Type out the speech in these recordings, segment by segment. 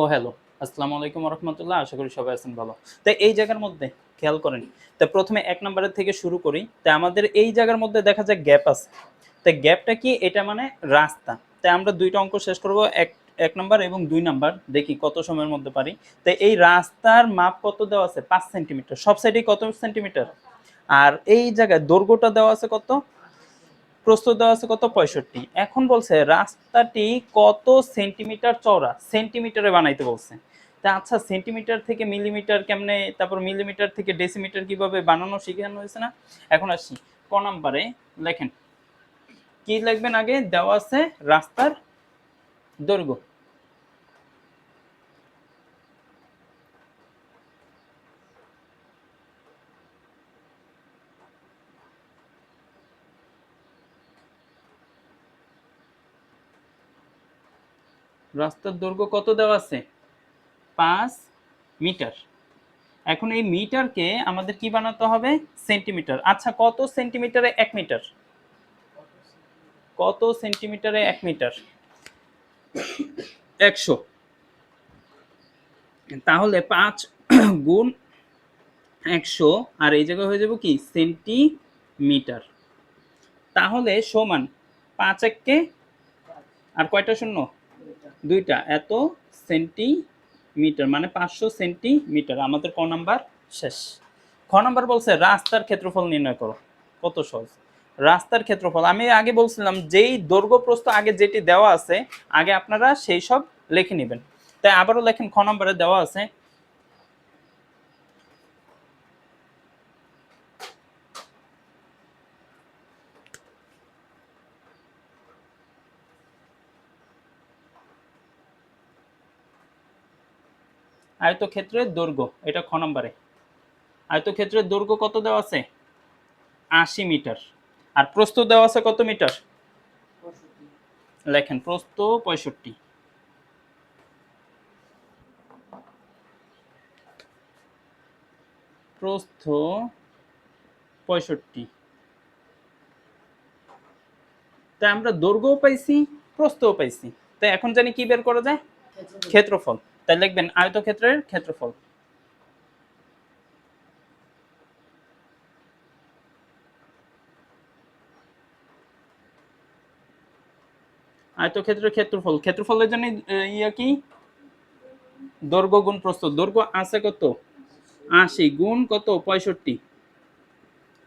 ও hello, আসসালামু আলাইকুম রহমতুল্লাহ। আশা করি সবাই আছেন ভালো। তো এই জায়গার মধ্যে খেয়াল করেন, তা প্রথমে এক নম্বরের থেকে শুরু করি। তা আমাদের এই জায়গার মধ্যে দেখা যায় গ্যাপ আছে। তো গ্যাপটা কি? এটা মানে রাস্তা। তাই আমরা দুইটা অঙ্ক শেষ করব, এক এক নাম্বার এবং 2 নাম্বার, দেখি কত সময়ের মধ্যে পারি। তো এই রাস্তার মাপ কত দেওয়া আছে? 5 সেন্টিমিটার। সব সাইডেই কত সেন্টিমিটার? আর এই জায়গায় দৈর্ঘ্যটা দেওয়া আছে কত? প্রস্থ দেওয়া আছে কত? 65। এখন বলছে রাস্তাটি কত সেন্টিমিটার চওড়া, সেন্টিমিটারে বানাইতে বলছে। তা আচ্ছা, সেন্টিমিটার থেকে মিলিমিটার কেমনে, তারপর মিলিমিটার থেকে ডেসিমিটার কিভাবে বানানো শিখানো হয়েছে না? এখন আসি ক নাম্বারে। লেখেন, কি লিখবেন? আগে দেওয়া আছে রাস্তার দৈর্ঘ্য। রাস্তার দৈর্ঘ্য কত দেওয়া আছে? 5 মিটার। এখন এই মিটারকে আমাদের কি বানাতে হবে? সেন্টিমিটার। আচ্ছা, কত সেন্টিমিটারে 1 মিটার? কত সেন্টিমিটারে 1 মিটার? 100। তাহলে 5 গুণ 100, আর এই জায়গায় হয়ে যাবে কি সেন্টিমিটার। তাহলে সমান 5 1 কে, আর কয়টা শূন্য? দুইটা, এত সেন্টিমিটার মানে 500 সেন্টিমিটার। আমাদের ক নাম্বার শেষ। খ নাম্বার বলছে রাস্তার ক্ষেত্রফল নির্ণয় করো। কত সহজ! রাস্তার ক্ষেত্রফল আমি আগে বলছিলাম, যেই দৈর্ঘ্য প্রস্থ আগে যেটি দেওয়া আছে আগে আপনারা সেই সব লিখে নেবেন। তাই আবারও লেখেন, খ নম্বরে দেওয়া আছে আয়তক্ষেত্রের দৈর্ঘ্য। এটা খ নম্বরে। আয়তক্ষেত্রের দৈর্ঘ্য কত দেওয়া আছে? 80 মিটার। আর প্রস্থ দেওয়া আছে কত মিটার? লেখেন, প্রস্থ 65। প্রস্থ 65। তাই আমরা দৈর্ঘ্যও পাইছি, প্রস্থও পাইছি। তাই এখন জানি কি বের করা যায়? ক্ষেত্রফল। তাই লিখবেন আয়তক্ষেত্রের ক্ষেত্রফল। আয়তক্ষেত্রের ক্ষেত্রফল, ক্ষেত্রফলের জন্য ইয়া কি? দৈর্ঘ্য গুণ প্রস্থ। দৈর্ঘ্য আছে কত? 80 গুণ কত? 65।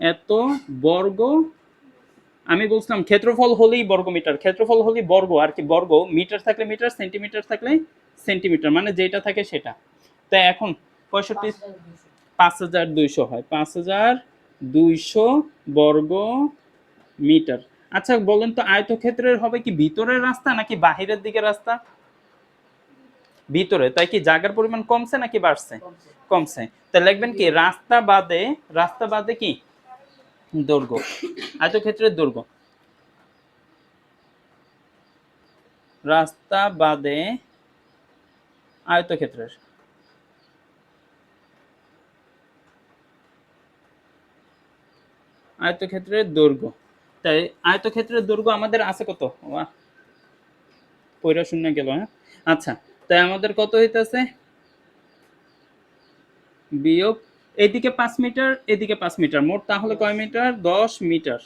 এত বর্গ। আমি বলছিলাম ক্ষেত্রফল হলেই বর্গ মিটার, ক্ষেত্রফল হলেই বর্গ, আর কি বর্গ। মিটার থাকলে মিটার, সেন্টিমিটার থাকলে সেন্টিমিটার, মানে যেটা থাকে সেটা। তাই এখন 65 5200 হয়। 5200 বর্গ মিটার। আচ্ছা বলেন তো, আয়তক্ষেত্রের হবে কি ভিতরের রাস্তা নাকি বাহিরের দিকে রাস্তা? ভিতরে। তাই কি জায়গার পরিমাণ কমছে নাকি বাড়ছে? কমছে। তাই লিখবেন কি রাস্তা বাদে, রাস্তা বাদে কি দৈর্ঘ্য, আয়তক্ষেত্রের দৈর্ঘ্য। রাস্তা বাদে আয়তক্ষেত্রের, আয়তক্ষেত্রের দৈর্ঘ্য। তাই আয়তক্ষেত্রের দৈর্ঘ্য আমাদের আছে কত? পয়রা শূন্য গেল, হ্যাঁ। আচ্ছা, তাই আমাদের কত হইতেছে? বিয়োগ, এদিকে 5 মিটার, এদিকে 5 মিটার, মোট তাহলে কয় মিটার? 10 মিটার।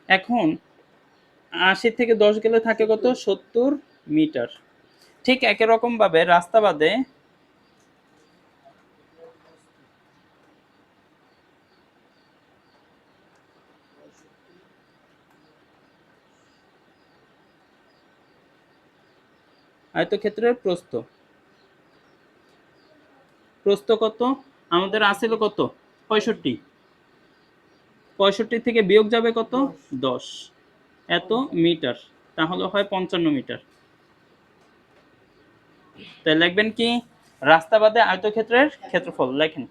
এখন 80 থেকে 10 গেলে থাকে কত? 70 মিটার। ঠিক একই রকম ভাবে রাস্তা বাদে আয়তক্ষেত্রের প্রস্থ। প্রস্থ কত? আমাদের আসিল কত? 65। 65 থেকে বিয়োগ যাবে কত? 10। এত মিটার। তাহলে হয় 55 মিটার। তাই লিখবেন কি রাস্তা বাদে আয়তক্ষেত্রের ক্ষেত্রফল। লেখেন,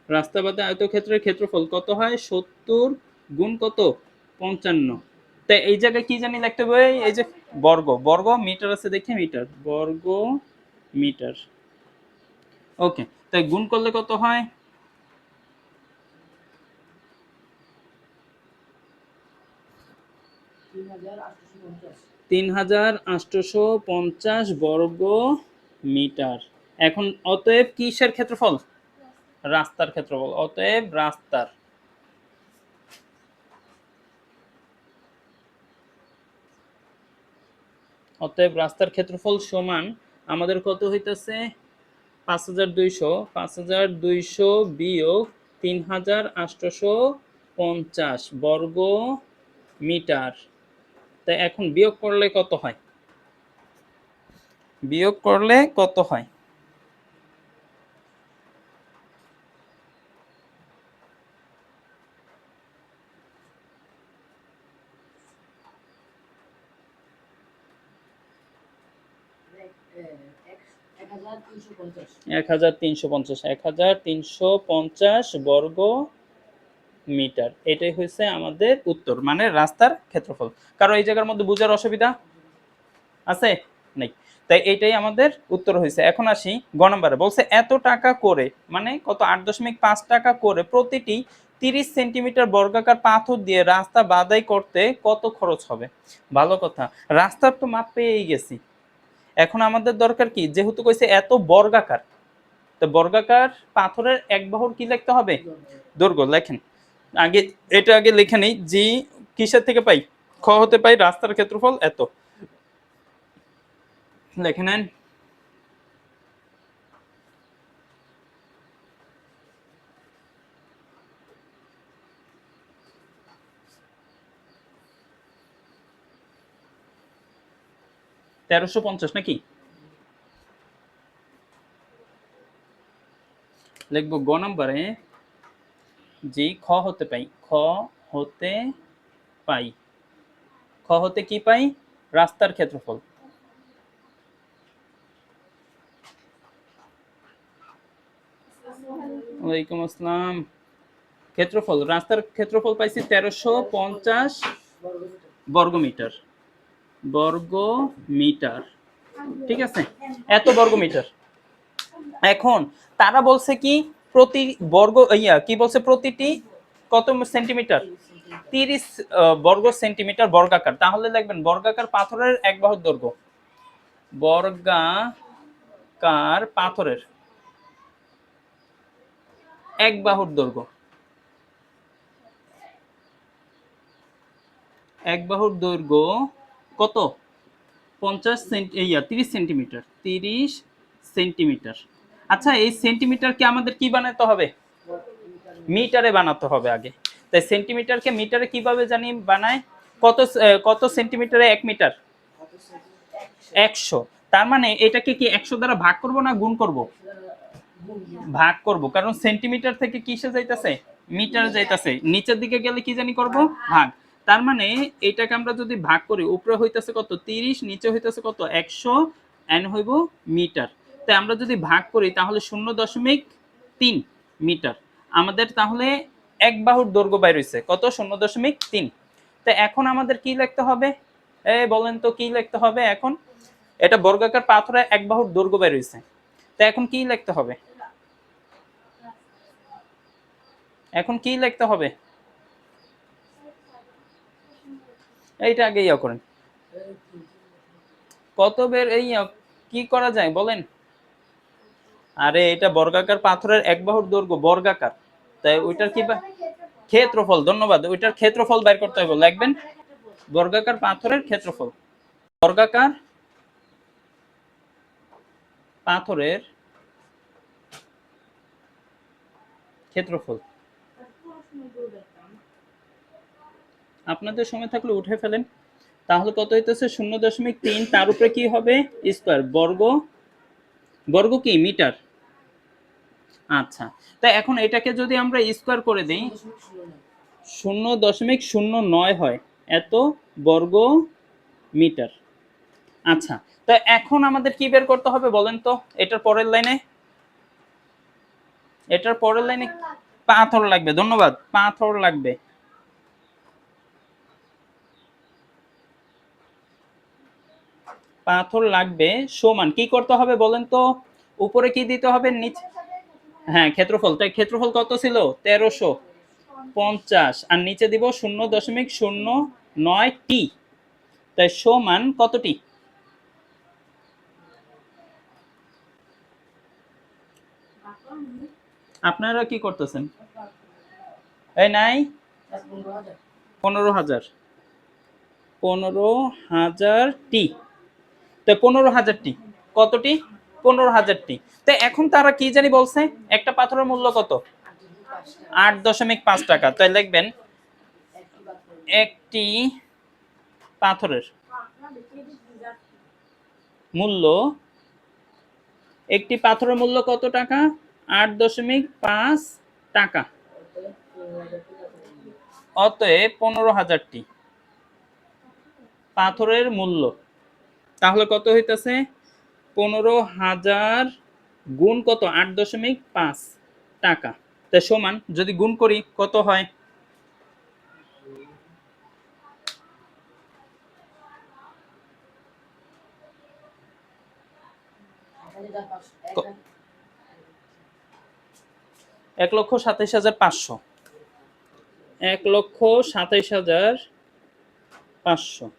রাস্তা বাদে আয়তক্ষেত্রের ক্ষেত্রফল কত হয়? 70 গুণ কত? 55। তাই এই জায়গায় কি জানি লিখতে হবে? এই যে বর্গ, বর্গ মিটার আছে দেখে মিটার, বর্গ মিটার। ওকে, তাই গুণ করলে কত হয়? 3850 বর্গ মিটার। এখন অতএব কিসের ক্ষেত্রফল? রাস্তার ক্ষেত্রফল। অতএব রাস্তার, অতএব রাস্তার ক্ষেত্রফল সমান আমাদের কত হইতেছে? 5200, 5200 বিয়োগ 3850 বর্গ মিটার। তাই এখন বিয়োগ করলে কত হয়? বিয়োগ করলে কত হয়? এক হাজার তিনশো পঞ্চাশ বর্গ মিটার। এটাই হচ্ছে আমাদের উত্তর, মানে রাস্তার ক্ষেত্রফল। কারণ এই জায়গার মধ্যে বোঝার অসুবিধা আছে? নেই। তাই এইটাই আমাদের উত্তর হয়েছে। এখন আসি গ নম্বরে, বলছে এত টাকা করে, মানে কত? 8.5 টাকা করে প্রতিটি 30 সেন্টিমিটার বর্গাকার পাথর দিয়ে রাস্তা বাধাই করতে কত খরচ হবে? ভালো কথা, রাস্তার তো মাপ পেয়েই গেছি। এখন আমাদের দরকার কি, যেহেতু কইছে এত বর্গাকার, তো বর্গাকার পাথরের এক বাহুর কি লিখতে হবে? দৈর্ঘ্য। লেখেন আগে, এটা আগে লিখে নেই। জি কিসের থেকে পাই? খ হতে পাই রাস্তার ক্ষেত্রফল এত। লিখে নেন। তেরোশো পঞ্চাশ নাকি? লিখবো গ নম্বরে, জি খ হতে পাই, খ হতে পাই, খ হতে কি পাই? রাস্তার ক্ষেত্রফল। ওয়ালাইকুম আসসালাম। ক্ষেত্রফল, রাস্তার ক্ষেত্রফল পাইছি 1350 বর্গ মিটার, বর্গ মিটার। ঠিক আছে, এত বর্গ মিটার। এখন তারা বলছে কি, প্রতি বর্গ কি বলছে? প্রতিটি কত সেন্টিমিটার? 30 বর্গ সেন্টিমিটার বর্গাকার। তাহলে লিখবেন বর্গাকার পাথরের এক বাহুর দৈর্ঘ্য, বর্গাকার পাথরের এক বাহুর দৈর্ঘ্য, এক বাহুর দৈর্ঘ্য কত? 30 সেন্টিমিটার, 30 সেন্টিমিটার। আচ্ছা, এই সেন্টিমিটারকে আমাদের কি বানাতে হবে? মিটারে বানাতে হবে আগে। তাই সেন্টিমিটারকে মিটারে কিভাবে জানি বানায়? কত কত সেন্টিমিটারে 1 মিটার? 100। তার মানে এটাকে কি 100 দ্বারা ভাগ করব না গুণ করব? ভাগ করব, কারণ সেন্টিমিটার থেকে কিসে যাইতাছে? মিটারে যাইতাছে। নিচের দিকে গেলে কি জানি করব? ভাগ। তার মানে এটাকে আমরা যদি ভাগ করি, উপরে হইতাছে কত? 30, নিচে হইতাছে কত? 100, এন হইব মিটার। তাই আমরা যদি ভাগ করি তাহলে 0.3 মিটার। আমাদের তাহলে এক বাহুর দৈর্ঘ্য বাইর হইছে কত? 0.3। তো এখন আমাদের কি লিখতে হবে? বলেন তো কি লিখতে হবে এখন? এটা বর্গাকার পাথরে এক বাহুর দৈর্ঘ্য বাইর হইছে। তো এখন কি লিখতে হবে? এখন কি লিখতে হবে? এইটা আগে করেন। কত বের কি করা যায় বলেন? আরে এটা বর্গাকার পাথরের এক বাহুর দৈর্ঘ্য, বর্গাকার। তাই ওইটার কি ক্ষেত্রফল। ধন্যবাদ। ওইটার ক্ষেত্রফল বের করতে হবে, লিখবেন বর্গাকার পাথরের ক্ষেত্রফল, বর্গাকার পাথরের ক্ষেত্রফল। আপনাদের সময় থাকলে উঠে ফেলেন। তাহলে কত হইতেছে? 0.3, তার উপরে কি হবে? স্কয়ার, বর্গ, বর্গ কি? মিটার। আচ্ছা, তাই এখন এটাকে যদি আমরা স্কয়ার করে দেই, 0.09 হয় এত বর্গ মিটার। আচ্ছা, তো এখন আমাদের কি বের করতে হবে বলেন তো? এটার পরের লাইনে, এটার পরের লাইনে পাথর লাগবে। ধন্যবাদ, পাথর লাগবে। পাথর লাগবে সমান কি করতে হবে বলেন তো? উপরে কি দিতে হবে, নিচে? হ্যাঁ ক্ষেত্রফল, তাই ক্ষেত্রফল কত ছিল? 1350, আর নিচে দিব 0.009 টি, তাই সমান কতটি? আপনারা কি করতেছেন? এই নাই 15,000, 15,000 টি, তো 15,000 টি কতটি? 15,000 টি। তো এখন তারা কি জানি বলছে, একটা পাথরের মূল্য কত? 8.5 টাকা। তাই লিখবেন একটি পাথরের মূল্য, একটি পাথরের মূল্য কত টাকা? 8.5 টাকা। অতএব 15,000 টি পাথরের মূল্য, তাহলে কত হইতেছে? 15,000 গুণ কত? 8.5 টাকা। তাই সমান যদি গুণ করি কত হয়? ক- 1,27,500, 1,27,500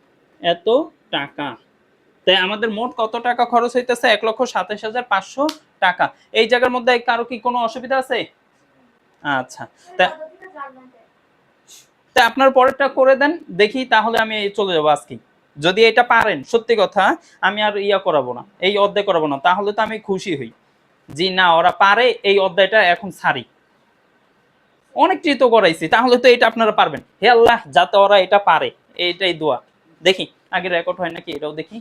এত টাকা। তাই আমাদের মোট কত টাকা খরচ হইতেছে? 1,27,500 টাকা। এই জায়গার মধ্যে কারো কি কোনো অসুবিধা আছে? আচ্ছা, তা তা আপনার পরেরটা করে দেন দেখি, তাহলে আমি চলে যাবো আজকে। যদি এটা পারেন সত্যি কথা, আমি আর ইয়া করাবো না, এই অধ্যায় করাবো না, তাহলে তো আমি খুশি হই। জি না, ওরা পারে, এই অধ্যায়টা এখন ছাড়ি। অনেক তো করাইছি, তাহলে তো এটা আপনারা পারবেন। হে আল্লাহ, যাতে ওরা এটা পারে, এইটাই দোয়া। দেখি আগে রেকর্ড হয় নাকি এটাও দেখি।